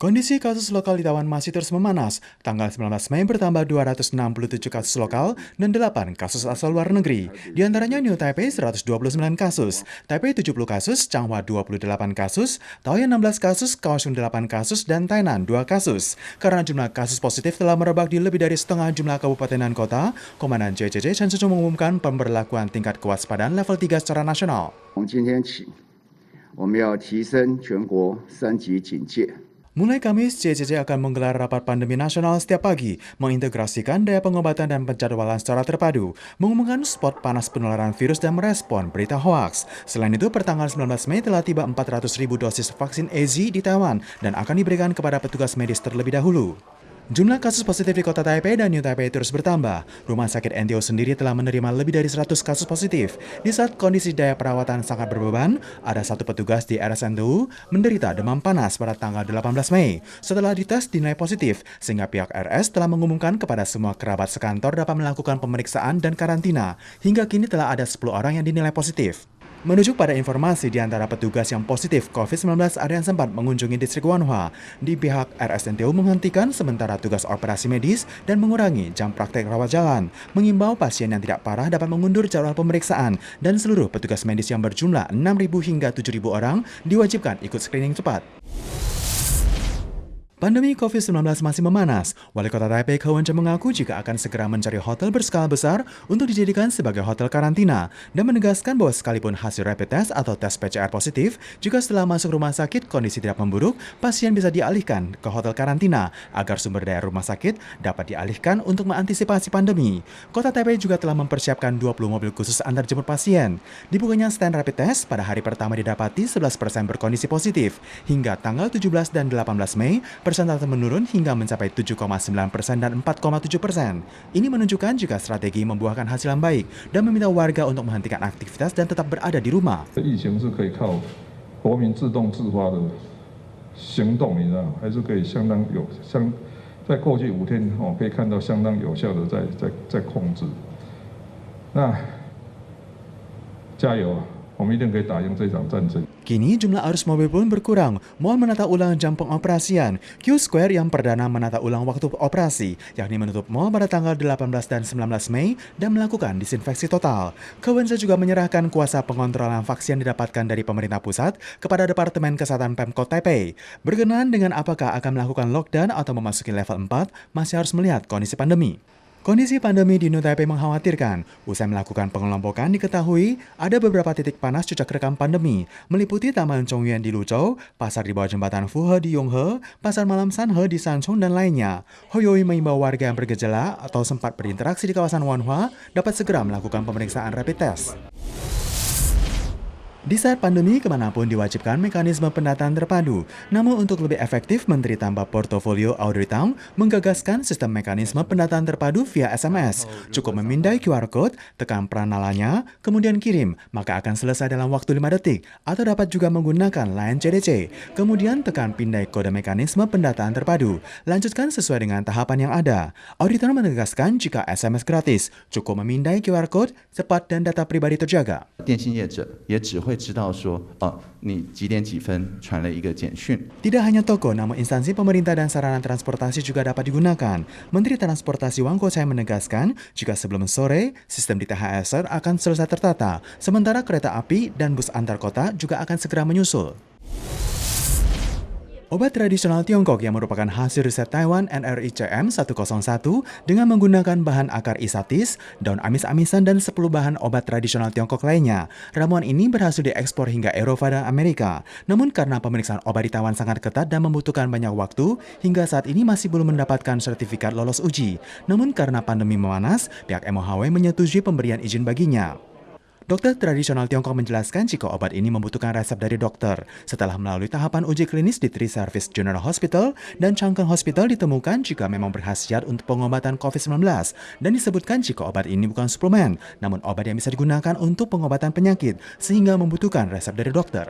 Kondisi kasus lokal di Taiwan masih terus memanas. Tanggal 19 Mei bertambah 267 kasus lokal dan 8 kasus asal luar negeri. Di antaranya New Taipei 129 kasus, Taipei 70 kasus, Changhua 28 kasus, Taoyuan 16 kasus, Kaohsiung 8 kasus, dan Tainan 2 kasus. Karena jumlah kasus positif telah merebak di lebih dari setengah jumlah kabupaten dan kota, Komandan CCC Chen Shizhong mengumumkan pemberlakuan tingkat kewaspadaan level 3 secara nasional. 从今天起，我们要提升全国3级警戒。 Mulai Kamis, CCC akan menggelar rapat pandemi nasional setiap pagi, mengintegrasikan daya pengobatan dan penjadwalan secara terpadu, mengumumkan spot panas penularan virus dan merespon berita hoaks. Selain itu, pertanggal 19 Mei telah tiba 400.000 dosis vaksin AZ di Taiwan dan akan diberikan kepada petugas medis terlebih dahulu. Jumlah kasus positif di kota Taipei dan New Taipei terus bertambah. Rumah sakit NTO sendiri telah menerima lebih dari 100 kasus positif. Di saat kondisi daya perawatan sangat berbeban, ada satu petugas di RSNTU menderita demam panas pada tanggal 18 Mei. Setelah dites dinilai positif, sehingga pihak RS telah mengumumkan kepada semua kerabat sekantor dapat melakukan pemeriksaan dan karantina. Hingga kini telah ada 10 orang yang dinilai positif. Menuju pada informasi di antara petugas yang positif COVID-19 ada yang sempat mengunjungi distrik Wanhua. Di pihak RSNTU menghentikan sementara tugas operasi medis dan mengurangi jam praktek rawat jalan. Mengimbau pasien yang tidak parah dapat mengundur jadwal pemeriksaan dan seluruh petugas medis yang berjumlah 6.000 hingga 7.000 orang diwajibkan ikut screening cepat. Pandemi COVID-19 masih memanas. Wali Kota Taipei Ke Wen-cheng mengaku jika akan segera mencari hotel berskala besar untuk dijadikan sebagai hotel karantina dan menegaskan bahwa sekalipun hasil rapid test atau tes PCR positif, jika setelah masuk rumah sakit kondisi tidak memburuk, pasien bisa dialihkan ke hotel karantina agar sumber daya rumah sakit dapat dialihkan untuk mengantisipasi pandemi. Kota Taipei juga telah mempersiapkan 20 mobil khusus antar jemput pasien. Dibukanya stand rapid test pada hari pertama didapati 11% berkondisi positif. Hingga tanggal 17 dan 18 Mei, persentase menurun hingga mencapai 7,9% dan 4,7%. Ini menunjukkan jika strategi membuahkan hasil yang baik dan meminta warga untuk menghentikan aktivitas dan tetap berada di rumah. 疫情是可以靠国民自动自发的行动，你知道，还是可以在过去5天可以看到相当有效的在控制。那加油啊！ 我们一定可以打赢这场战争。 Kini jumlah arus mobil pun berkurang. Mal menata ulang jam pengoperasian. Q Square yang perdana menata ulang waktu operasi, yakni menutup mal pada tanggal 18 dan 19 Mei dan melakukan disinfeksi total. Ke Wen-cheng juga menyerahkan kuasa pengontrolan vaksin yang didapatkan dari pemerintah pusat kepada Departemen Kesehatan Pemkot Taipei. Berkenaan dengan apakah akan melakukan lockdown atau memasuki level 4, masih harus melihat kondisi pandemi. Kondisi pandemi di New Taipei mengkhawatirkan. Usai melakukan pengelompokan diketahui ada beberapa titik panas jejak rekam pandemi, meliputi Taman Chongyuan di Luzhou, pasar di bawah jembatan Fuhe di Yonghe, pasar malam Sanhe di Sanchong, dan lainnya. Hoyoi mengimbau warga yang bergejala atau sempat berinteraksi di kawasan Wanhua dapat segera melakukan pemeriksaan rapid test. Di saat pandemi, kemanapun diwajibkan mekanisme pendataan terpadu. Namun untuk lebih efektif, Menteri Tanpa Portofolio Audrey Tang menggagaskan sistem mekanisme pendataan terpadu via SMS. Cukup memindai QR Code, tekan pranalanya, kemudian kirim, maka akan selesai dalam waktu 5 detik. Atau dapat juga menggunakan line CDC. Kemudian tekan pindai kode mekanisme pendataan terpadu. Lanjutkan sesuai dengan tahapan yang ada. Audrey Tang menegaskan jika SMS gratis, cukup memindai QR Code, cepat dan data pribadi terjaga. 电信业者也只会知道说，你几点几分传了一个简讯。 Tidak hanya toko, namun instansi pemerintah dan sarana transportasi juga dapat digunakan. Menteri Transportasi Wang Kocai menegaskan, jika sebelum sore, sistem di THSR akan selesai tertata, sementara kereta api dan bus antar kota juga akan segera menyusul. Obat tradisional Tiongkok yang merupakan hasil riset Taiwan NRICM 101 dengan menggunakan bahan akar isatis, daun amis-amisan, dan 10 bahan obat tradisional Tiongkok lainnya. Ramuan ini berhasil diekspor hingga Eropa dan Amerika. Namun karena pemeriksaan obat di Taiwan sangat ketat dan membutuhkan banyak waktu, hingga saat ini masih belum mendapatkan sertifikat lolos uji. Namun karena pandemi memanas, pihak MOHW menyetujui pemberian izin baginya. Dokter tradisional Tiongkok menjelaskan jika obat ini membutuhkan resep dari dokter. Setelah melalui tahapan uji klinis di Tri Service General Hospital dan Changkeng Hospital ditemukan jika memang berkhasiat untuk pengobatan COVID-19. Dan disebutkan jika obat ini bukan suplemen, namun obat yang bisa digunakan untuk pengobatan penyakit sehingga membutuhkan resep dari dokter.